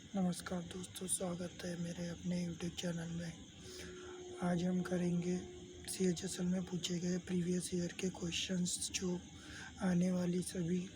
नमस्कार दोस्तों, स्वागत है मेरे अपने यूट्यूब चैनल में। आज हम करेंगे CHSL में पूछे गए प्रीवियस ईयर के क्वेश्चंस जो आने वाली सभी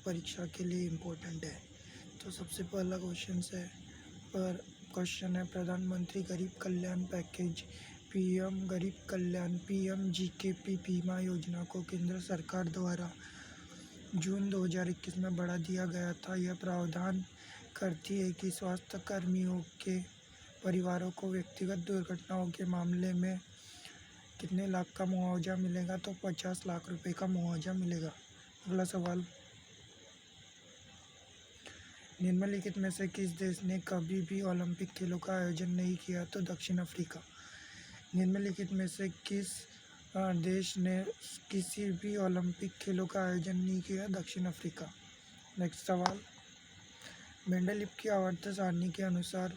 परीक्षा के लिए इम्पोर्टेंट है। तो सबसे पहला क्वेश्चन है प्रधानमंत्री गरीब कल्याण पैकेज PM गरीब कल्याण PMGKP बीमा योजना को केंद्र सरकार द्वारा जून 2021 में बढ़ा दिया गया था। यह प्रावधान करती है कि स्वास्थ्य कर्मियों के परिवारों को व्यक्तिगत दुर्घटनाओं के मामले में कितने लाख का मुआवजा मिलेगा, तो 50 लाख रुपए का मुआवजा मिलेगा। अगला सवाल, निम्नलिखित में से किस देश ने कभी भी ओलंपिक खेलों का आयोजन नहीं किया, तो दक्षिण अफ्रीका। निम्नलिखित में से किस देश ने किसी भी ओलंपिक खेलों का आयोजन नहीं किया, दक्षिण अफ्रीका। नेक्स्ट सवाल, मेंडलीव की आवर्त सारणी के अनुसार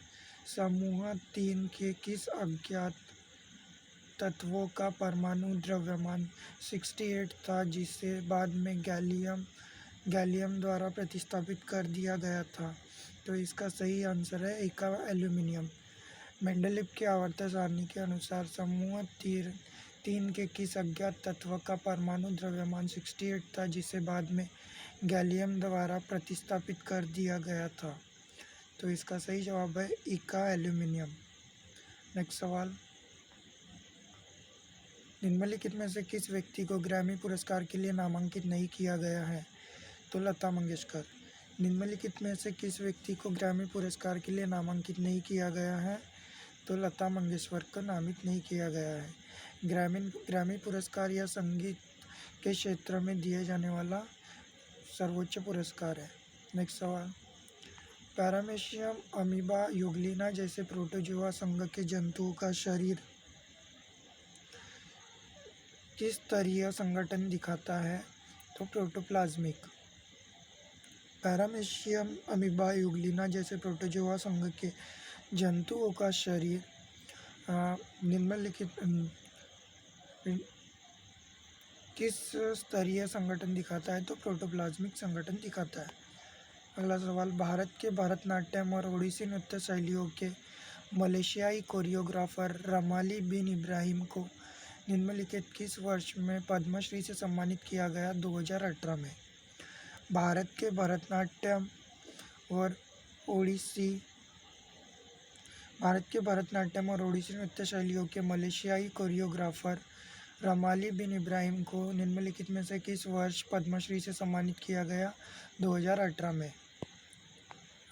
समूह 3 के किस अज्ञात तत्वों का परमाणु द्रव्यमान 68 था, जिसे बाद में गैलियम द्वारा प्रतिस्थापित कर दिया गया था? तो इसका सही आंसर है एका एल्यूमिनियम। मेंडलीव की आवर्त सारणी के अनुसार समूह 3 के किस अज्ञात तत्व का परमाणु द्रव्यमान 68 था, जिसे बाद में गैलियम द्वारा प्रतिस्थापित कर दिया गया था? तो इसका सही जवाब है इका एल्यूमिनियम। नेक्स्ट सवाल, निम्नलिखित में से किस व्यक्ति को ग्रैमी पुरस्कार के लिए नामांकित नहीं किया गया है? तो लता मंगेशकर। निम्नलिखित में से किस व्यक्ति को ग्रैमी पुरस्कार के लिए नामांकित नहीं किया गया है? तो लता मंगेशकर को नामित नहीं किया गया है। ग्रैमी पुरस्कार या संगीत के क्षेत्र में दिए जाने वाला सर्वोच्च पुरस्कार है। नेक्स्ट सवाल, पैरामेशियम अमीबा यूग्लिना जैसे प्रोटोजोआ संघ के जंतुओं का शरीर किस स्तरीय संगठन दिखाता है? तो प्रोटोप्लाज्मिक। पैरामेशियम अमीबा यूग्लिना जैसे प्रोटोजोआ संघ के जंतुओं का शरीर निम्नलिखित किस स्तरीय संगठन दिखाता है? तो प्रोटोप्लाज्मिक संगठन दिखाता है। अगला सवाल, भारत के भरतनाट्यम और ओडिसी नृत्य शैलियों के मलेशियाई कोरियोग्राफर रमाली बिन इब्राहिम को निम्नलिखित किस वर्ष में पद्मश्री से सम्मानित किया गया? 2018 में। भारत के भरतनाट्यम और ओडिसी नृत्य शैलियों के मलेशियाई कोरियोग्राफर रमाली बिन इब्राहिम को निम्नलिखित में से किस वर्ष पद्मश्री से सम्मानित किया गया? 2018 में।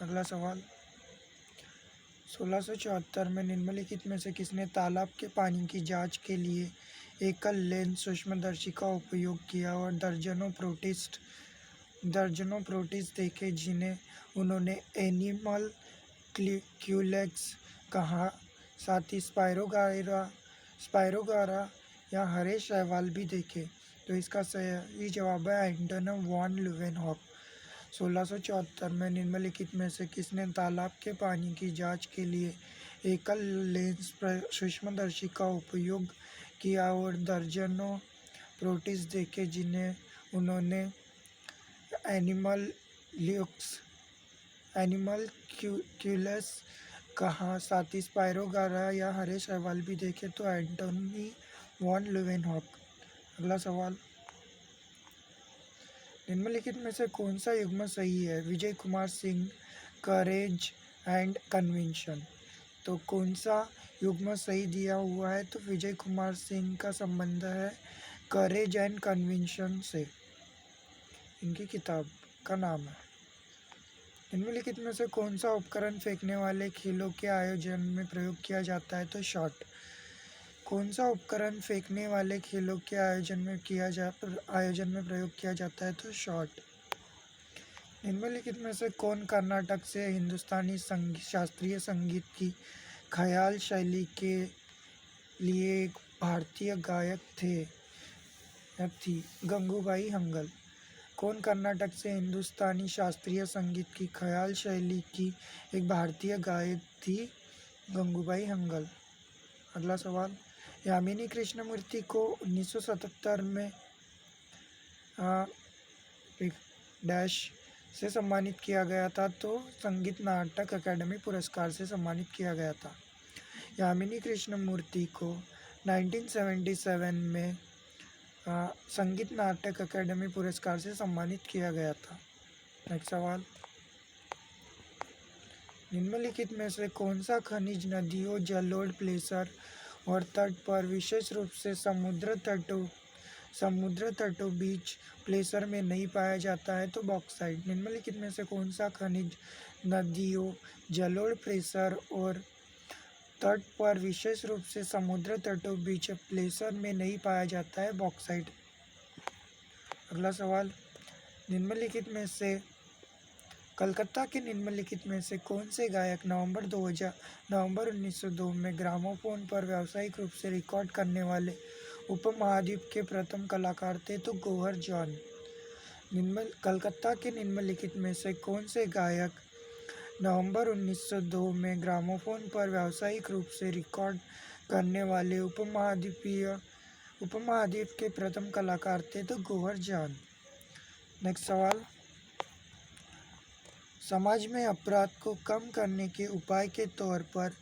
अगला सवाल, 1674 में निम्नलिखित में से किसने तालाब के पानी की जांच के लिए एकल लेंस सूक्ष्मदर्शी का उपयोग किया और दर्जनों प्रोटिस्ट देखे, जिन्हें उन्होंने एनिमल क्यूलेक्स कहा? साथ ही स्पायरोगारा या हरे शैवाल भी देखे? तो इसका सही जवाब है एंटोन वॉन ल्यूवेनहॉक। 1674 में निम्नलिखित में से किसने तालाब के पानी की जांच के लिए एकल लेंस सूक्ष्मदर्शी का उपयोग किया और दर्जनों प्रोटिस्ट देखे, जिन्हें उन्होंने एनिमल क्यूलेस कहा? साथ ही स्पायरोगारा या हरे शैवाल भी देखे? तो एंटोनी वॉन ल्यूवेनहॉक। अगला सवाल, निम्नलिखित में से कौन सा युग्म सही है? Vijay Kumar Singh, courage and conviction. तो कौन सा युग्म सही दिया हुआ है? तो विजय कुमार सिंह का संबंध है करेज एंड कन्विक्शन से, इनकी किताब का नाम है। निम्नलिखित में से कौन सा उपकरण फेंकने वाले खेलों के आयोजन में प्रयोग किया जाता है? तो शॉट। कौन सा उपकरण फेंकने वाले खेलों के आयोजन में प्रयोग किया जाता है? तो शॉट। निम्नलिखित में से कौन कर्नाटक से हिंदुस्तानी शास्त्रीय संगीत की ख्याल शैली के लिए एक भारतीय गायक थी? गंगूबाई हंगल। कौन कर्नाटक से हिंदुस्तानी शास्त्रीय संगीत की ख्याल शैली की एक भारतीय गायक थी? गंगूबाई हंगल। अगला सवाल, यामिनी कृष्णमूर्ति को 1977 में से सम्मानित किया गया था, तो संगीत नाटक अकादमी पुरस्कार से सम्मानित किया गया था। यामिनी कृष्णमूर्ति को 1977 में संगीत नाटक अकादमी पुरस्कार से सम्मानित किया गया था। नेक्स्ट सवाल, निम्नलिखित में से कौन सा खनिज नदियों, जलोढ़, प्लेसर और तट पर, विशेष रूप से समुद्र तटों बीच प्लेसर में नहीं पाया जाता है? तो बॉक्साइट। निम्नलिखित में से कौन सा खनिज नदियों, जलोढ़, प्लेसर और तट पर, विशेष रूप से समुद्र तटों बीच प्लेसर में नहीं पाया जाता है? बॉक्साइट। अगला सवाल, निम्नलिखित में से कलकत्ता के निम्नलिखित में से कौन से गायक नवंबर 1902 में ग्रामोफोन पर व्यावसायिक रूप से रिकॉर्ड करने वाले उपमहाद्वीप के प्रथम कलाकार थे? तो गौहर जॉन। कलकत्ता के निम्नलिखित में से कौन से गायक नवंबर 1902 में ग्रामोफोन पर व्यावसायिक रूप से रिकॉर्ड करने वाले उपमहाद्वीप के प्रथम कलाकार थे? तो गौहर जॉन। नेक्स्ट सवाल, समाज में अपराध को कम करने के उपाय के तौर पर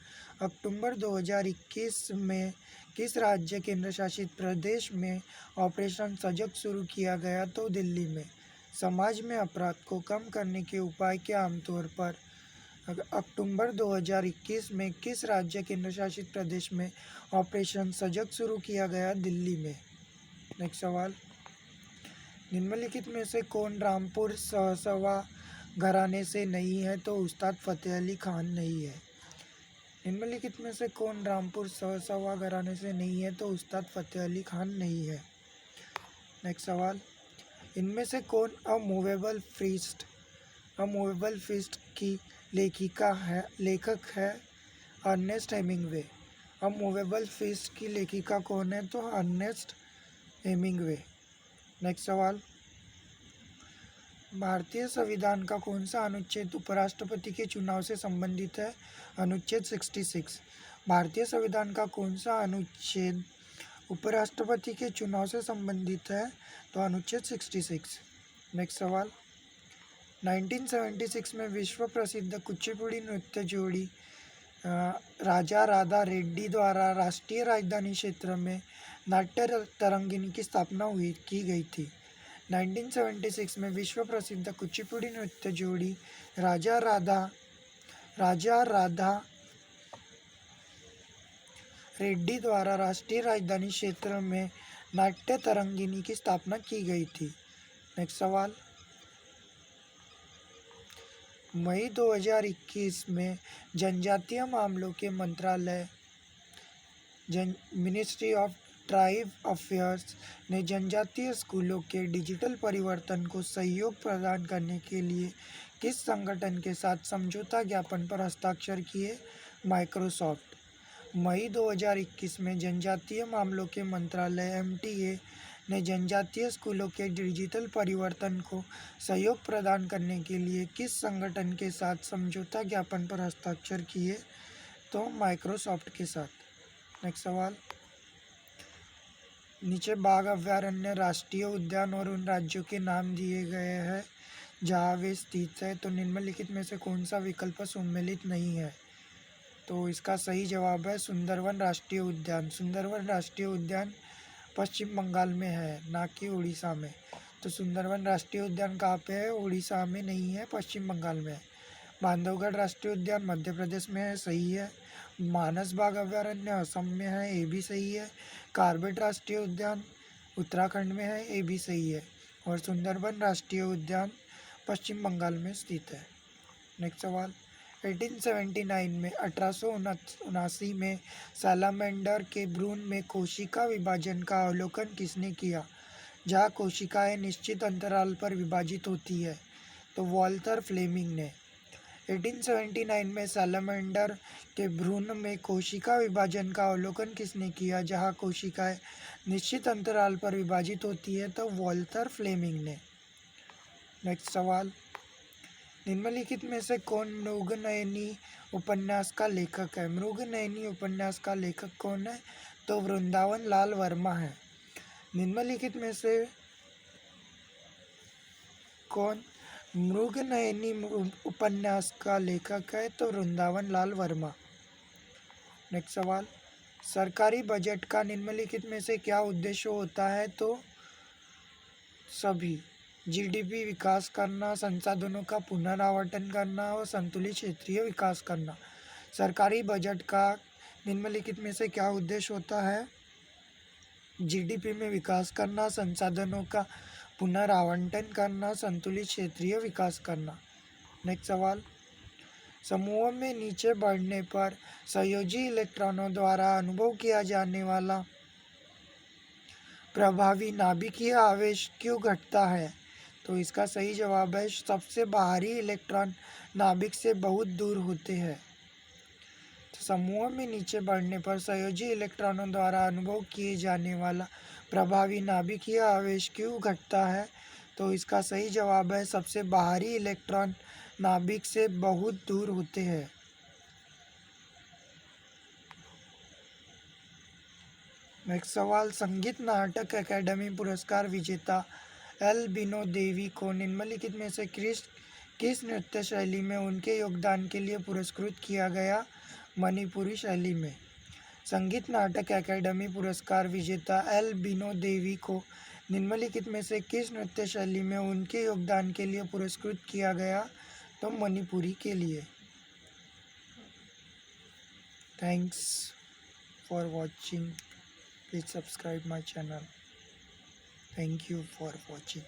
अक्टूबर 2021 में किस राज्य केंद्र शासित प्रदेश में ऑपरेशन सजग शुरू किया गया? तो दिल्ली में। समाज में अपराध को कम करने के उपाय के आमतौर पर अक्टूबर 2021 में किस राज्य केंद्र शासित प्रदेश में ऑपरेशन सजग शुरू किया गया? दिल्ली में। नेक्स्ट सवाल, निम्नलिखित में से कौन रामपुर सहसवा घराने से नहीं है? तो उस्ताद फतेह अली खान नहीं है। निम्नलिखित में से कौन रामपुर सहसवा घराने से नहीं है? तो उस्ताद फतेह अली खान नहीं है। नेक्स्ट सवाल, इनमें से कौन अ मूवेबल फीस्ट की लेखक है? Ernest Hemingway. A movable feast की लेखिका कौन है? तो अर्नेस्ट हेमिंग्वे। नेक्स्ट सवाल, भारतीय संविधान का कौन सा अनुच्छेद उपराष्ट्रपति के चुनाव से संबंधित है? अनुच्छेद 66। भारतीय संविधान का कौन सा अनुच्छेद उपराष्ट्रपति के चुनाव से संबंधित है? तो अनुच्छेद 66। नेक्स्ट सवाल, 1976 में विश्व प्रसिद्ध कुचिपुड़ी नृत्य जोड़ी राजा राधा रेड्डी द्वारा राष्ट्रीय राजधानी क्षेत्र में नाट्य तरंगिणी की स्थापना की गई थी। 1976 में विश्व प्रसिद्ध कुचिपुड़ी नृत्य जोड़ी राजा राधा रेड्डी द्वारा राष्ट्रीय राजधानी क्षेत्र में नाट्य तरंगिणी की स्थापना की गई थी। नेक्स्ट सवाल, मई 2021 में जनजातीय मामलों के मंत्रालय मिनिस्ट्री ऑफ ट्राइब अफेयर्स ने जनजातीय स्कूलों के डिजिटल परिवर्तन को सहयोग प्रदान करने के लिए किस संगठन के साथ समझौता ज्ञापन पर हस्ताक्षर किए? माइक्रोसॉफ्ट। मई 2021 में जनजातीय मामलों के मंत्रालय MTA ने जनजातीय स्कूलों के डिजिटल परिवर्तन को सहयोग प्रदान करने के लिए किस संगठन के साथ समझौता ज्ञापन पर हस्ताक्षर किए? तो माइक्रोसॉफ्ट के साथ। नेक्स्ट सवाल, नीचे बाघ अभयारण्य, राष्ट्रीय उद्यान और उन राज्यों के नाम दिए गए हैं जहाँ वे स्थित है। तो निम्नलिखित में से कौन सा विकल्प सम्मिलित नहीं है? तो इसका सही जवाब है सुंदरवन राष्ट्रीय उद्यान। सुंदरवन राष्ट्रीय उद्यान पश्चिम बंगाल में है, ना कि उड़ीसा में। तो सुंदरवन राष्ट्रीय उद्यान कहाँ पे है? उड़ीसा में नहीं है, पश्चिम बंगाल में है। बांधवगढ़ राष्ट्रीय उद्यान मध्य प्रदेश में है, सही है। मानस बाघ अभयारण्य असम में है, ये भी सही है। कार्बेट राष्ट्रीय उद्यान उत्तराखंड में है, ये भी सही है। और सुंदरबन राष्ट्रीय उद्यान पश्चिम बंगाल में स्थित है। नेक्स्ट सवाल, 1879 में सैलामेंडर के भ्रूण में कोशिका विभाजन का अवलोकन किसने किया, जहाँ कोशिकाएं निश्चित अंतराल पर विभाजित होती है? तो वॉल्टर फ्लेमिंग ने। 1879 में सैलामेंडर के भ्रूण में कोशिका विभाजन का अवलोकन किसने किया, जहाँ कोशिकाएं निश्चित अंतराल पर विभाजित होती है? तो वॉल्टर फ्लेमिंग ने। नेक्स्ट सवाल, निम्नलिखित में से कौन मृगनयनी उपन्यास का लेखक है? मृगनयनी उपन्यास का लेखक कौन है? तो वृंदावन लाल वर्मा है। निम्नलिखित में से कौन मृगनयनी उपन्यास का लेखक है तो वृंदावन लाल वर्मा। नेक्स्ट सवाल, सरकारी बजट का निम्नलिखित में से क्या उद्देश्य होता है? तो सभी, जीडीपी विकास करना, संसाधनों का पुनरावर्तन करना और संतुलित क्षेत्रीय विकास करना। सरकारी बजट का निम्नलिखित में से क्या उद्देश्य होता है? जीडीपी में विकास करना, संसाधनों का पुनरावंटन करना, संतुलित क्षेत्रीय विकास करना। नेक्स्ट सवाल, समूह में नीचे बढ़ने पर संयोजी इलेक्ट्रॉनों द्वारा अनुभव किया जाने वाला प्रभावी नाभिकीय आवेश क्यों घटता है? तो इसका सही जवाब है सबसे बाहरी इलेक्ट्रॉन नाभिक से बहुत दूर होते हैं। तो समूह में नीचे बढ़ने पर संयोजी इलेक्ट्रॉनों द्वारा अनुभव किए जाने वाला प्रभावी नाभिकीय आवेश क्यों घटता है? तो इसका सही जवाब है सबसे बाहरी इलेक्ट्रॉन नाभिक से बहुत दूर होते हैं। नेक्स्ट सवाल, संगीत नाटक अकादमी पुरस्कार विजेता एल बीनो देवी को निम्नलिखित में से किस नृत्य शैली में उनके योगदान के लिए पुरस्कृत किया गया? मणिपुरी शैली में। संगीत नाटक अकादमी पुरस्कार विजेता एल बीनो देवी को निम्नलिखित में से किस नृत्य शैली में उनके योगदान के लिए पुरस्कृत किया गया? तो मणिपुरी के लिए। Thanks for watching. Please subscribe my channel. Thank you for watching.